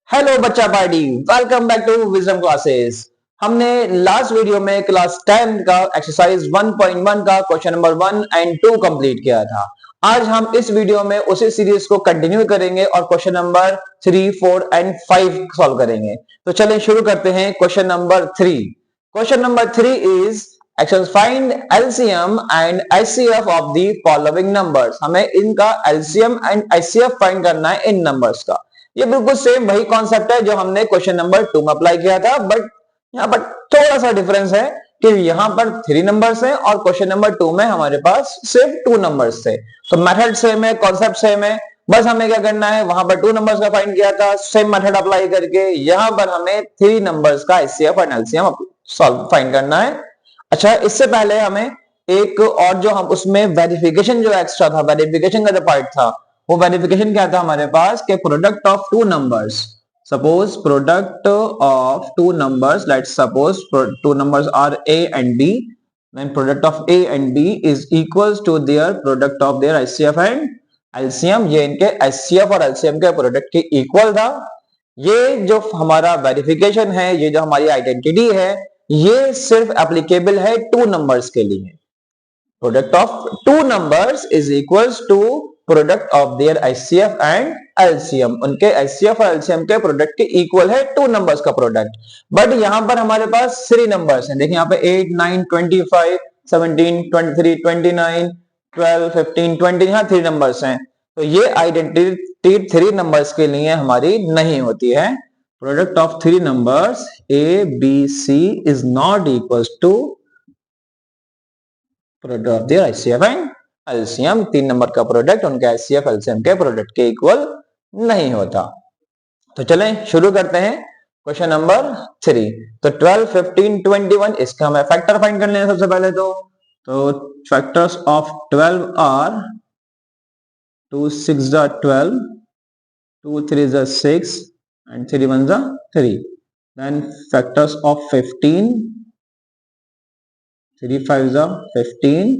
Hello बच्चा party, welcome back to wisdom classes. हमने last video में क्लास 10 का एक्सरसाइज 1.1 का क्वेश्चन नंबर 1 एंड 2 कंप्लीट किया था। आज हम इस वीडियो में उसी सीरीज को कंटिन्यू करेंगे और क्वेश्चन नंबर 3, 4 एंड 5 सॉल्व करेंगे। तो चलें शुरू करते हैं question number 3। Question number 3 is exercise find LCM and HCF of the following numbers. हमें इनका एलसीएम एंड एचसीएफ फाइंड करना है इन नंबर्स का। ये बिल्कुल सेम वही कॉन्सेप्ट है जो हमने क्वेश्चन नंबर 2 में अप्लाई किया था, बट यहाँ पर थोड़ा सा डिफरेंस है कि यहाँ पर 3 नंबर्स हैं और क्वेश्चन नंबर 2 में हमारे पास सिर्फ 2 नंबर्स थे। तो मेथड सेम है, कॉन्सेप्ट सेम है, बस हमें क्या करना है, वहां पर 2 नंबर्स का फाइंड किया था, सेम मेथड अप्लाई करके यहाँ पर हमें 3 नंबर्स का एचसीएफ और एलसीएम सॉल्व फाइंड करना है। अच्छा, इससे पहले हमें एक और जो हम उसमें वेरिफिकेशन जो एक्स्ट्रा था, वेरिफिकेशन का जो पार्ट था, वो वेरिफिकेशन क्या था हमारे पास कि product of two numbers, suppose product of two numbers, let's suppose two numbers are a and b, then product of a and b is equals to their product of their HCF and LCM। ये इनके HCF और LCM के product के equal था। ये जो हमारा verification है, ये जो हमारी आइडेंटिटी है, ये सिर्फ एप्लीकेबल है टू नंबर्स के लिए। Product of two numbers is equals to product of their HCF and LCM. उनके एचसीएफ और एलसीएम के प्रोडक्ट के इक्वल है टू नंबर्स का प्रोडक्ट। बट यहां पर हमारे पास 3 नंबर्स हैं। देखिए यहाँ पे 8, 9, 25, 17, 23, 29, 12, 15, 20, यहाँ 3 नंबर्स हैं। तो ये आइडेंटिटी 3 नंबर्स के लिए हमारी नहीं होती है। Product of 3 numbers A B C is not equals to product of their HCF and LCM. 3 number का प्रोडक्ट उनके एचसीएफ एलसीएम के प्रोडक्ट के इक्वल नहीं होता। तो चलें शुरू करते हैं क्वेश्चन नंबर 3। तो 12, 15, 21 इसका हमें फैक्टर फाइंड करने हैं सबसे पहले। तो factors of 12 are 2 6 12, 2 3 6 and 3 1 3। then factors of 15, 3 5 15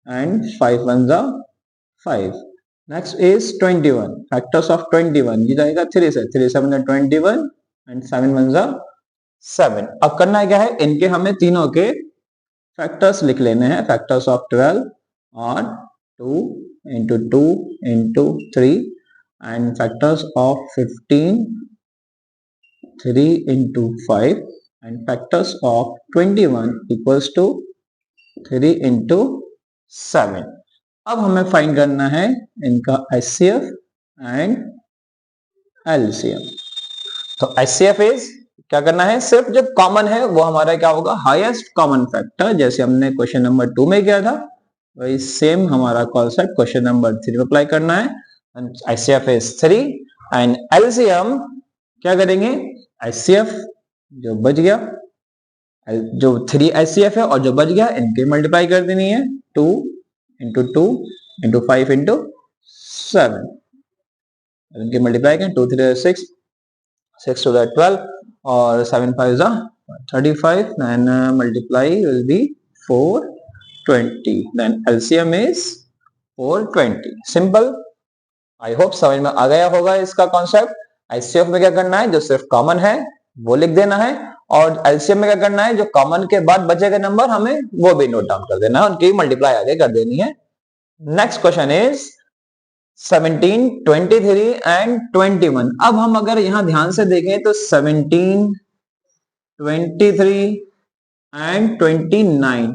and 5 1 5। next is 21, factors of 21, ये जाएगा 3 से, 3 7 21 and 7 1 7। अब करना है क्या है, इनके हमें तीनों के फैक्टर्स लिख लेने हैं। फैक्टर्स ऑफ 12 और 2 into 2 into 3 and factors of 15 3 into 5 and factors of 21 equals to 3 into 7। अब हमें फाइंड करना है इनका HCF एंड LCM। तो HCF इज क्या करना है, सिर्फ जो कॉमन है वो हमारा क्या होगा, हाईएस्ट कॉमन फैक्टर। जैसे हमने क्वेश्चन नंबर 2 में किया था, वही सेम हमारा कॉन्सेप्ट क्वेश्चन नंबर 3 में अप्लाई करना है। HCF इज 3 एंड LCM क्या करेंगे, HCF जो बच गया, जो 3 HCF है और जो बच गया, इनके मल्टीप्लाई कर देनी है। 2 into 2 into 5 into 7, इनके मल्टीप्लाई करें। 2 3 6, 6 2 12 और 7 5 35, then multiply will be 420, then LCM is 420। Simple. I hope समझ में आ गया होगा इसका कॉन्सेप्ट। HCF में क्या करना है, जो सिर्फ कॉमन है वो लिख देना है, और LCM में क्या करना है, जो कॉमन के बाद बचेगा नंबर हमें वो भी नोट डाउन कर देना है, उनकी मल्टीप्लाई आगे कर देनी है। Next question is 17, 23 and 21। अब हम अगर यहां ध्यान से देखें तो 17, 23 एंड 29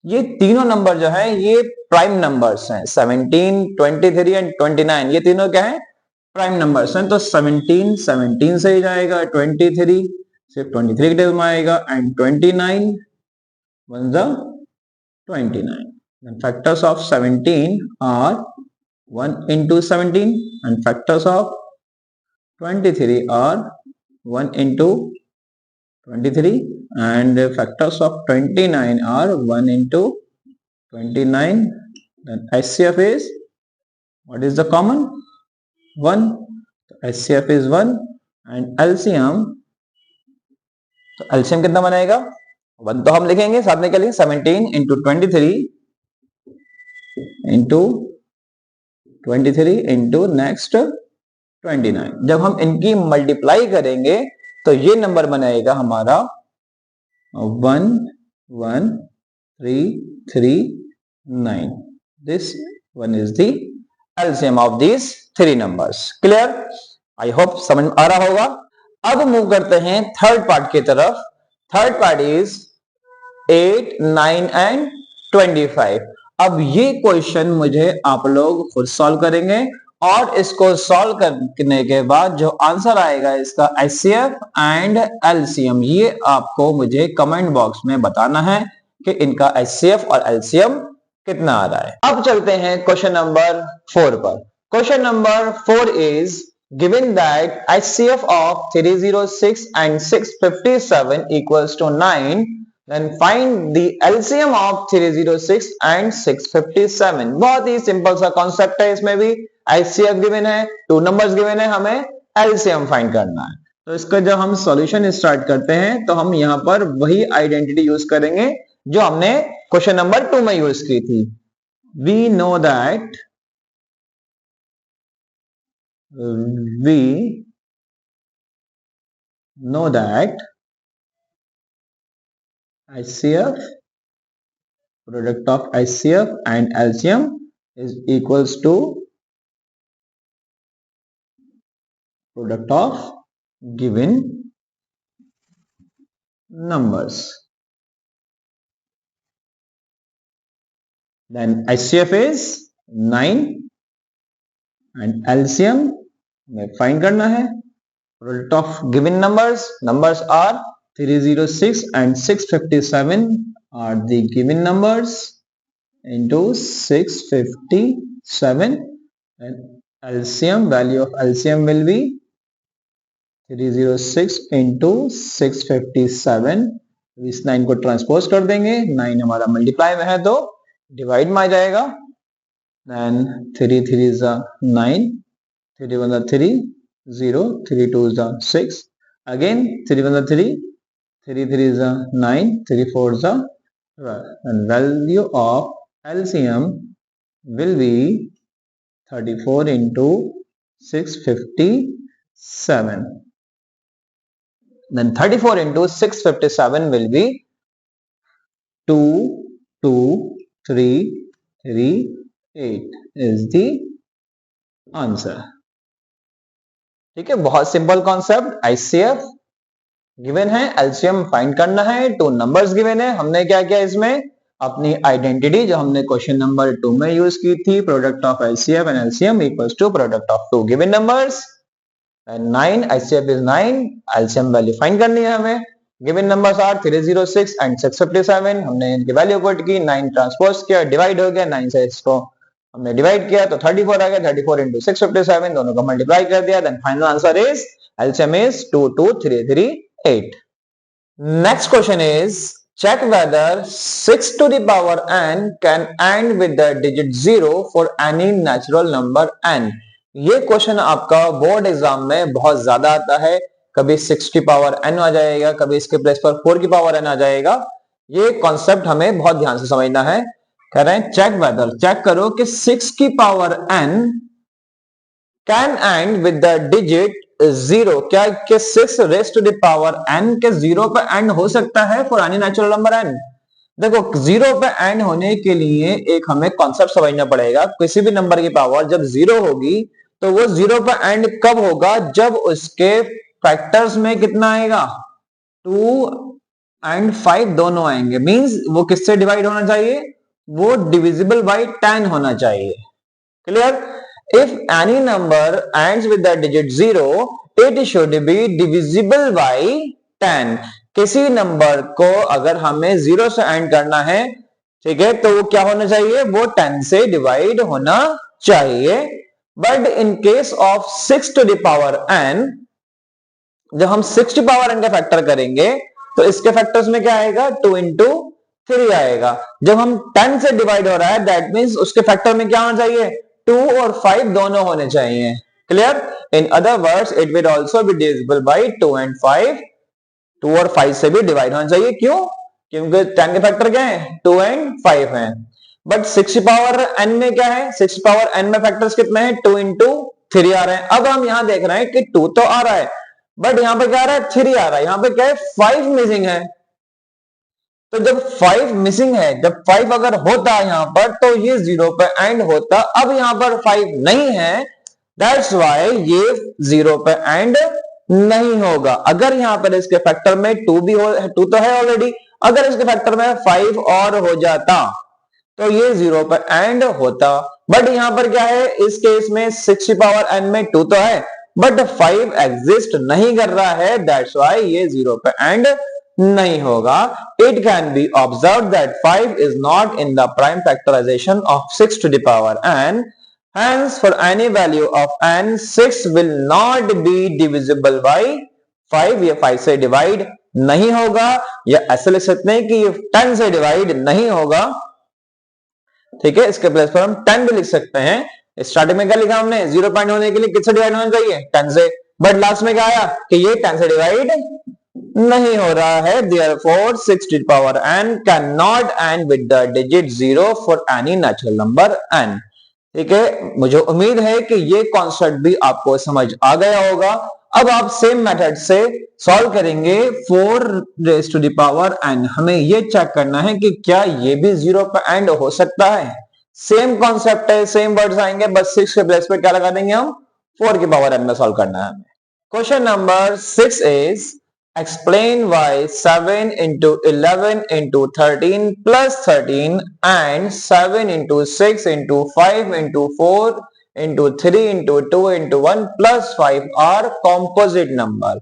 ये तीनों नंबर जो है ये प्राइम नंबर्स हैं। 17, 23 एंड 29 ये तीनों क्या है, प्राइम नंबर्स हैं। तो 17 17 से ही जाएगा, 23 सिर्फ 23 के टेबल में आएगा and 29 1 29। and factors of 17 are 1 into 17 and factors of 23 are 1 into 23 and factors of 29 are 1 into 29। then HCF is, what is the common, 1। HCF is 1 and LCM, तो LCM कितना बनेगा, 1 तो हम लिखेंगे, साथ में क्या लिखेंगे, 17 into 23 into 23 into next 29। जब हम इनकी मल्टीप्लाई करेंगे तो ये नंबर बनाएगा हमारा 11339। This one is the LCM of these three numbers. Clear? I hope समझ आ रहा होगा। अब मूव करते हैं थर्ड पार्ट की तरफ। Third part is 8, 9 and 25। अब ये क्वेश्चन मुझे आप लोग खुद सॉल्व करेंगे और इसको सॉल्व करने के बाद जो आंसर आएगा इसका एचसीएफ एंड एलसीएम, ये आपको मुझे कमेंट बॉक्स में बताना है कि इनका एचसीएफ और एलसीएम कितना आ रहा है। अब चलते हैं क्वेश्चन नंबर 4 पर। Question number 4 is given that HCF of 306 and 657 equals to 9, then find the LCM of 306 and 657। बहुत ही सिंपल सा कॉन्सेप्ट है, इसमें भी HCF गिवन है, टू नंबर्स गिवन है, हमें LCM फाइंड करना है। तो इसका जब हम सॉल्यूशन स्टार्ट करते हैं तो हम यहां पर वही आइडेंटिटी यूज करेंगे जो हमने क्वेश्चन नंबर 2 में यूज की थी। we know that HCF, product of HCF and LCM is equals to product of given numbers. Then HCF is 9 and LCM में find करना है। Product of given numbers are 306 and 657 are the given numbers into 657, and LCM, value of LCM will be 306 into 657। इस 9 को transpose कर देंगे, 9 हमारा multiply में है तो डिवाइड में आ जाएगा। then 3 3 is 9, 3 1 3 0, 3 2 is 6, again 3 1 3, 3 3 is 9, 3 4 is 12, and value of LCM will be 34 into 657. Then 34 into 657 will be 2 2 3 3 8 is the answer। ठीक है, बहुत सिंपल कॉन्सेप्ट। ICF गिवन है, एलसीएम फाइंड करना है, टू नंबर्स गिवन है। हमने क्या किया इसमें, अपनी आइडेंटिटी जो हमने क्वेश्चन नंबर 2 में यूज की थी, product of ICF and LCM equals to product of two given numbers. And 9, ICF is 9, LCM value find करनी है हमें। Given numbers are 306 and 657। हमने इनकी वैल्यू पुट की, 9 ट्रांसपोज किया, डिवाइड हो गया, 9 से इसको हमने डिवाइड किया तो 34 आ गया, 34 into 657, दोनों को मल्टीप्लाई कर दिया। Then final answer is LCM is 22338। Next question is check whether 6 to the power n can end with the digit 0 for any natural number n। ये क्वेश्चन आपका बोर्ड एग्जाम में बहुत ज्यादा आता है, कभी 6 की पावर n आ जाएगा, कभी इसके प्लेस पर 4 की पावर n आ जाएगा। ये कॉन्सेप्ट हमें बहुत ध्यान से समझना है। कह रहे हैं चेक वेदर, चेक करो कि 6 की power n can end with the digit 0, क्या कि 6 raise to the power n के 0 पे एंड हो सकता है for any natural number n। देखो 0 पे एंड होने के लिए एक हमें कॉन्सेप्ट समझना पड़ेगा। किसी भी नंबर की पावर जब 0 होगी तो वो 0 पे एंड कब होगा, जब उसके फैक्टर्स में कितना आएगा, 2 एंड 5 दोनों आएंगे। मींस वो किससे डिवाइड होना चाहिए, वो डिविजिबल बाय 10 होना चाहिए। Clear? If any number ends with the digit 0, it should be divisible by 10। किसी नंबर को अगर हमें 0 से एंड करना है, ठीक है, तो वो क्या होना चाहिए, वो 10 से डिवाइड होना चाहिए। But in case of 6 to the power n, जब हम 6 to the power n का फैक्टर करेंगे तो इसके फैक्टर्स में क्या आएगा, 2 into 3 आएगा। जब हम 10 से डिवाइड हो रहा है, दैट मींस उसके फैक्टर में क्या होना चाहिए, 2 और 5 दोनों होने चाहिए। Clear? In other words it will also be divisible by 2 and 5। 2 और 5 से भी डिवाइड होना चाहिए। क्यों? क्योंकि 10 के फैक्टर क्या है, 2 and 5 हैं। बट 6 पावर n में क्या है, 6 पावर n में फैक्टर्स कितने हैं, 2 into 3 आ रहे हैं। अब हम यहाँ देख रहे हैं कि 2 तो आ रहा है, बट यहाँ पे क्या आ रहा है, 3 आ रहा है। यहाँ पे क्या है, 5 मिसिंग है। तो जब 5 मिसिंग है, जब 5 अगर होता यहाँ पर तो ये 0 पे एंड होता। अब यहाँ पर 5 नहीं है, दैट्स वाई ये 0 पे एंड नहीं होगा। अगर यहाँ पर इसके फैक्टर में 2 भी हो, 2 तो है ऑलरेडी, अगर इसके फैक्टर में 5 और हो जाता तो ये 0 पे एंड होता। बट यहाँ पर क्या है, इस केस में 6 की पावर n में 2 तो है, बट 5 एग्जिस्ट नहीं कर रहा है, दैट्स वाई ये 0 पे एंड नहीं होगा। It can be observed that 5 is not in the prime factorization of 6 to the power n. Hence, for any value of n, 6 will not be divisible by 5. ये 5 से डिवाइड नहीं होगा, या ऐसे लिख सकते हैं कि ये 10 से डिवाइड नहीं होगा। ठीक है, इसके प्लेस पर हम 10 भी लिख सकते हैं। स्टार्टिंग में क्या लिखा हमने, 0 पॉइंट होने के लिए किससे डिवाइड होना चाहिए, 10 से, बट लास्ट में क्या आया कि ये 10 से डिवाइड नहीं हो रहा है। Therefore 6 to the power n cannot end with the digit 0 for any natural number n. ठीक है, मुझे उम्मीद है कि ये कॉन्सेप्ट भी आपको समझ आ गया होगा। अब आप सेम मेथड से सॉल्व करेंगे 4 raised to the power n। हमें ये चेक करना है कि क्या ये भी 0 पे एंड हो सकता है। सेम कॉन्सेप्ट है, सेम वर्ड्स आएंगे, बस 6 के प्लेस पे क्या लगा देंगे हम, 4 की पावर n में सॉल्व करना है हमें। Question number 6 is explain why 7 into 11 into 13 plus 13 and 7 into 6 into 5 into 4 into 3 into 2 into 1 plus 5 are composite number।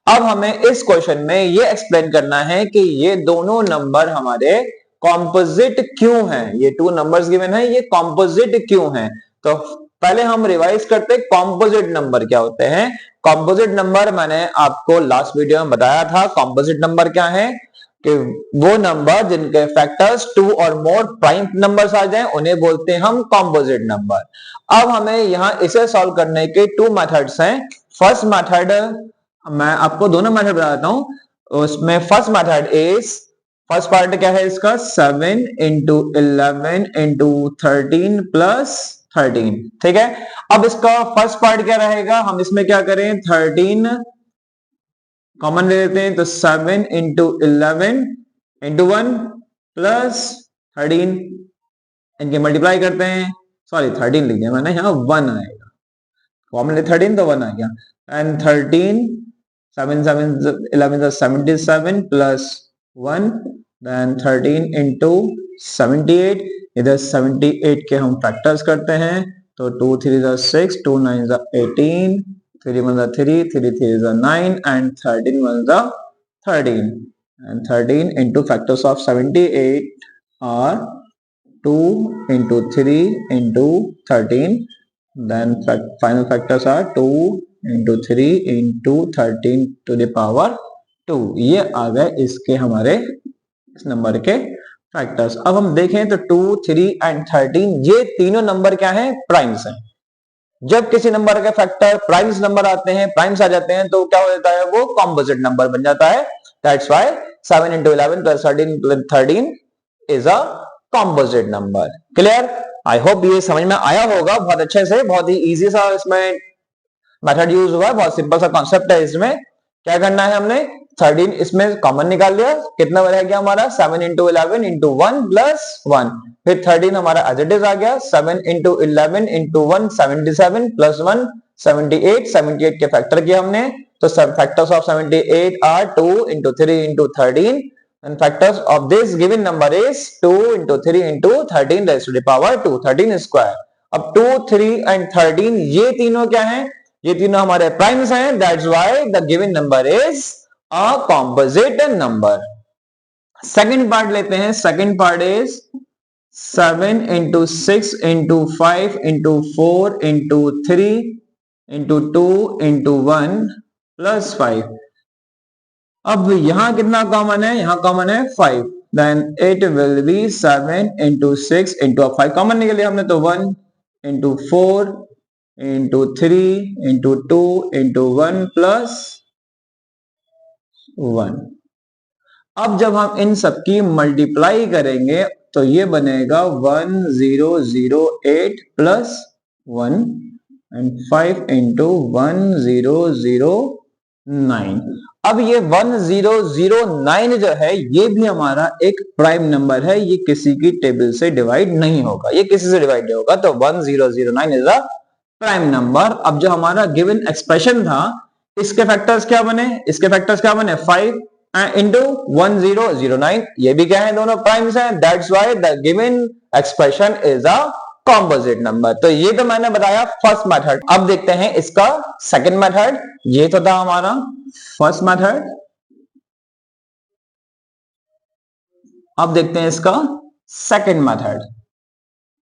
अब हमें इस क्वेश्चन में ये एक्सप्लेन करना है कि ये दोनों नंबर हमारे कॉम्पोजिट क्यों हैं। ये 2 नंबर्स गिवन है, ये कॉम्पोजिट क्यों हैं। तो पहले हम रिवाइज करते हैं कॉम्पोजिट नंबर क्या होते हैं। कॉम्पोजिट नंबर मैंने आपको लास्ट वीडियो में बताया था। कॉम्पोजिट नंबर क्या है कि वो नंबर जिनके फैक्टर्स 2 और मोर प्राइम नंबर्स आ जाएं उन्हें बोलते हैं हम कॉम्पोजिट नंबर। अब हमें यहाँ इसे सॉल्व करने के 2 मेथड्स हैं। फर्स्ट मेथड, मैं आपको दोनों मेथड बताता हूं। उसमें first method is, first part क्या है इसका, 7 into 11 into 13 plus 13। ठीक है, अब इसका फर्स्ट पार्ट क्या रहेगा, हम इसमें क्या करें, 13 कॉमन ले लेते हैं, तो 7 into 11 into 1 plus 13, इनके मल्टीप्लाई करते हैं। सॉरी 13 लिख दिया मैंने, यहाँ 1 आएगा, कॉमन ले 13 तो 1 आ गया। And 13 7 7 11 77 plus 1, then 13 into 78। इधर 78 के हम फैक्टर्स करते हैं, तो 2 3 6, 2 9 18, 3 1 3, 3 3 9 and 13 1 13, and 13 into factors of 78 are 2 into 3 into 13, then final factors are 2 into 3 into 13 to the power 2। ये आ गए इसके हमारे इस नंबर के फैक्टर्स। अब हम देखें तो 2 3 एंड 13 ये तीनों नंबर क्या हैं, प्राइम्स हैं। जब किसी नंबर के फैक्टर प्राइम्स नंबर आते हैं, प्राइम्स आ जाते हैं, तो क्या हो जाता है, वो कॉम्पोजिट नंबर बन जाता है। That's why 7 into 11 plus 13 is a composite number. Clear, I hope ये समझ में आया होगा बहुत अच्छे से। बहुत ही इजी सा इसमें मेथड यूज हुआ है, बहुत सिंपल सा कॉन्सेप्ट है। इसमें क्या करना है, हमने 13 इसमें कॉमन निकाल लिया, कितना रह गया हमारा, 7 into 11 into 1 plus 1, फिर 13 हमारा एज इट इज आ गया, 7 into 11 into 1 77 plus 1 78, 78 के फैक्टर किया हमने, तो सब factors of 78 are 2 into 3 into 13 and factors of this given number is 2 into 3 into 13 raised to the power 2, 13 square। अब 2 3 and 13 ये तीनों क्या हैं, ये तीनों हमारे प्राइम्स हैं, that's why the given number is a composite number. Second part लेते हैं। Second part is 7 into 6 into 5 into 4 into 3 into 2 into 1 plus 5। अब यहां कितना कॉमन है, यहां कॉमन है 5, then it will be 7 into 6 into 5 common निकल लिया हमने, तो 1 into 4 into 3 into 2 into 1 plus 1। अब जब हम इन सबकी मल्टीप्लाई करेंगे तो ये बनेगा 1008 plus 1 एंड 5 इंटू 1009। अब ये 1009 जो है ये भी हमारा एक प्राइम नंबर है, ये किसी की टेबल से डिवाइड नहीं होगा, ये किसी से डिवाइड नहीं होगा, तो 1009 इज अ प्राइम नंबर। अब जो हमारा गिवन एक्सप्रेशन था इसके फैक्टर्स क्या बने, इसके फैक्टर्स क्या बने 5 इंटू 1009, ये भी क्या है दोनों प्राइम्स हैं, that's why the given expression is a composite number. तो ये तो मैंने बताया फर्स्ट मेथड। अब देखते हैं इसका सेकंड मेथड। ये तो था हमारा फर्स्ट मेथड, अब देखते हैं इसका सेकंड मेथड।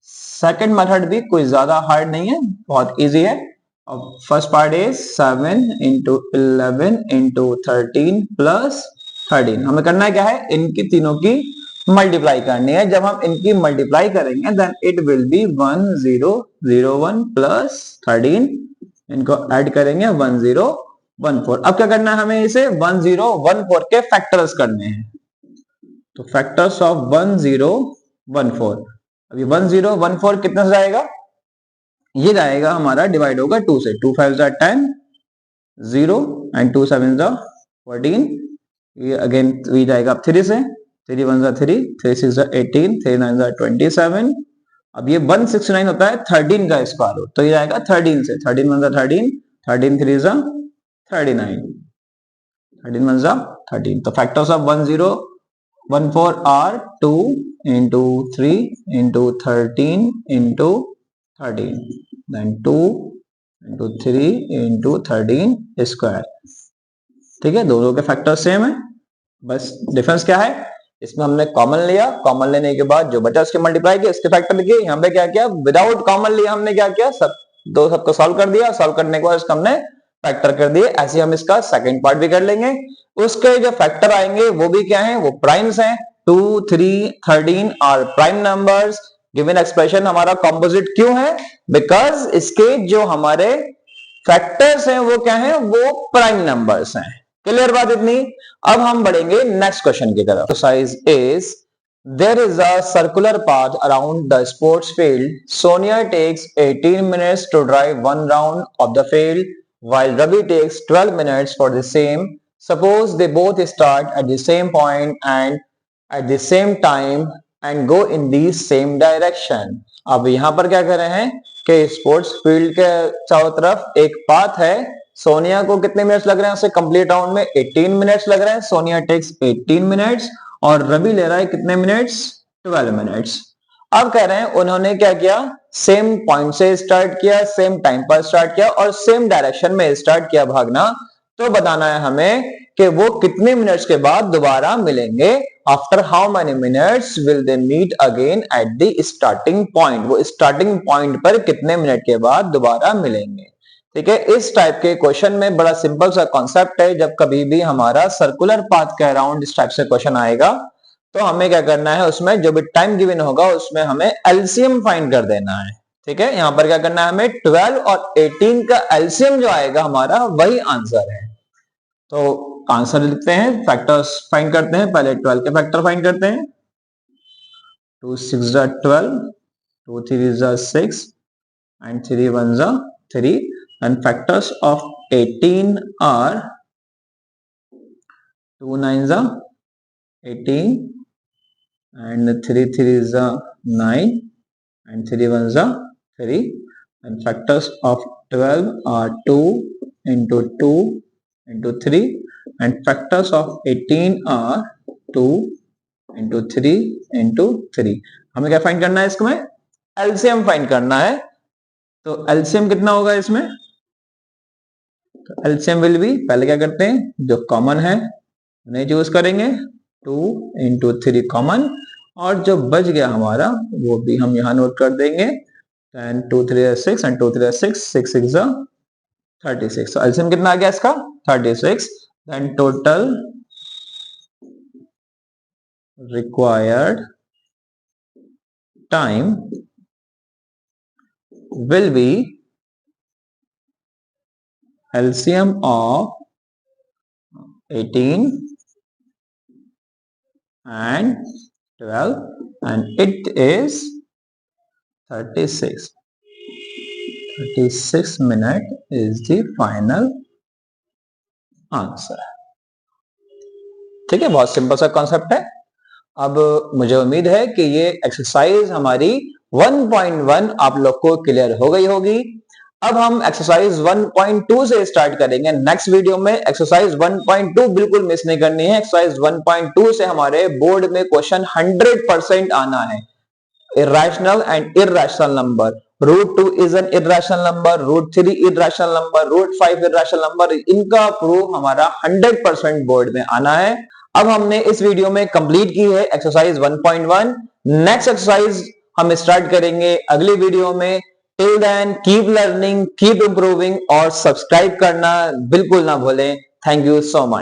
सेकंड मेथड भी कोई ज्यादा हार्ड नहीं है, बहुत इजी है। अब first part is 7 into 11 into 13 plus 13। हमें करना है क्या है, इनकी तीनों की मल्टीप्लाई करनी है। जब हम इनकी मल्टीप्लाई करेंगे then it will be 1001 plus 13, इनको ऐड करेंगे 1014। अब क्या करना है हमें, इसे 1014 के फैक्टर्स करने हैं। तो फैक्टर्स ऑफ 1014, अभी 1014 कितना से जाएगा, ये जाएगा हमारा डिवाइड होगा 2 से, 2 5 10 0 एंड 2 7 14। ये अगेन ये जाएगा 3 से, 3 1 3, 3 6 18, 3 9 27। अब ये 169 होता है 13 का स्क्वायर रूट, तो ये जाएगा 13 से, 13 1 13, 13 3 39, 13 1 13। तो factors of 1014 are 2 into 3 into 13 into 13, then 2 into 3 into 13 square. ठीक है, दोनों के फैक्टर सेम है, बस डिफरेंस क्या है, इसमें हमने कॉमन लिया, कॉमन लेने के बाद जो बचा उसके मल्टीप्लाई किया, इसके फैक्टर लिखे। यहाँ पे क्या किया, विदाउट कॉमन लिया हमने क्या किया, सबको सॉल्व कर दिया, सॉल्व करने के बाद इसका हमने फैक्टर कर दिए। ऐसे हम इसका सेकंड पार्ट भी कर लेंगे। उसके जो फैक्टर आएंगे वो भी क्या है, वो प्राइम्स हैं। 2 3 13 are prime numbers. Given expression हमारा कॉम्पोजिट क्यों है, बिकॉज इसके जो हमारे फैक्टर्स हैं वो क्या है, वो प्राइम नंबर्स हैं। क्लियर बात इतनी। अब हम बढ़ेंगे नेक्स्ट क्वेश्चन की तरफ। Exercise is, there is a circular path around the sports field. Sonia takes 18 minutes to drive one round of the field, while Ravi takes 12 minutes for the same. Suppose they both start at the same point and at the same time and go in the same direction. अब यहाँ पर क्या कर रहे हैं कि sports field के चारों तरफ एक पाथ है। सोनिया को कितने मिनट्स लग रहे हैं उसे कंप्लीट राउंड में, 18 मिनट्स लग रहे हैं। सोनिया टेक्स 18 मिनट्स और रवि ले रहा है कितने मिनट्स, 12 मिनट्स। अब कह रहे हैं उन्होंने क्या किया, सेम पॉइंट से स्टार्ट किया, सेम टाइम पर स्टार्ट किया और सेम डायरेक्शन में स्टार्ट किया भागना। तो बताना है हमें कि वो कितने मिनट्स के बाद दोबारा मिलेंगे। After how many minutes will they meet again at the starting point, वो स्टार्टिंग पॉइंट पर कितने मिनट के बाद दोबारा मिलेंगे। ठीक है, इस टाइप के क्वेश्चन में बड़ा सिंपल सा कॉन्सेप्ट है। जब कभी भी हमारा सर्कुलर पाथ के अराउंड इस टाइप से क्वेश्चन आएगा तो हमें क्या करना है, उसमें जो भी टाइम गिवन होगा उसमें हमें एलसीएम फाइंड कर देना है। ठीक है, यहां पर क्या करना है हमें, 12 और 18 का एलसीएम जो आएगा हमारा वही आंसर है। तो आंसर लिखते हैं, फैक्टर्स फाइंड करते हैं। पहले 12 के फैक्टर फाइंड करते हैं। 2 6 12, 2 3 6 and 3 1 3, and factors of 18 are 2 9 18 and 3 3 9 and 3 1 3, and factors of 12 are 2 into 2 into 3, and factors of 18 are 2 into 3 into 3। हमें क्या फाइंड करना है, इसमें एलसीएम फाइंड करना है। तो एलसीएम कितना होगा इसमें, एलसीएम विल बी, पहले क्या करते हैं जो कॉमन है उन्हें चूज करेंगे, 2 into 3 कॉमन, और जो बच गया हमारा वो भी हम यहां नोट कर देंगे। 2 3 6 and 2 3 6, 6 6 36। तो एलसीएम कितना आ गया इसका 36। Then total required time will be LCM of 18 and 12 and it is 36। 36 minute is the final answer. ठीक है, बहुत सिंपल सा कॉन्सेप्ट है। अब मुझे उम्मीद है कि ये एक्सरसाइज हमारी 1.1 आप लोग को क्लियर हो गई होगी। अब हम एक्सरसाइज 1.2 से स्टार्ट करेंगे नेक्स्ट वीडियो में। एक्सरसाइज 1.2 बिल्कुल मिस नहीं करनी है। एक्सरसाइज 1.2 से हमारे बोर्ड में क्वेश्चन 100% आना है। irrational and irrational number, root 2 is an irrational number, root 3 irrational number, root 5 irrational number, इनका प्रूफ हमारा 100% बोर्ड में आना है। अब हमने इस वीडियो में कंप्लीट की है एक्सरसाइज 1.1। नेक्स्ट एक्सरसाइज हम स्टार्ट करेंगे अगली वीडियो में। Till then keep learning, keep improving और सब्सक्राइब करना बिल्कुल ना भूलें। Thank you so much.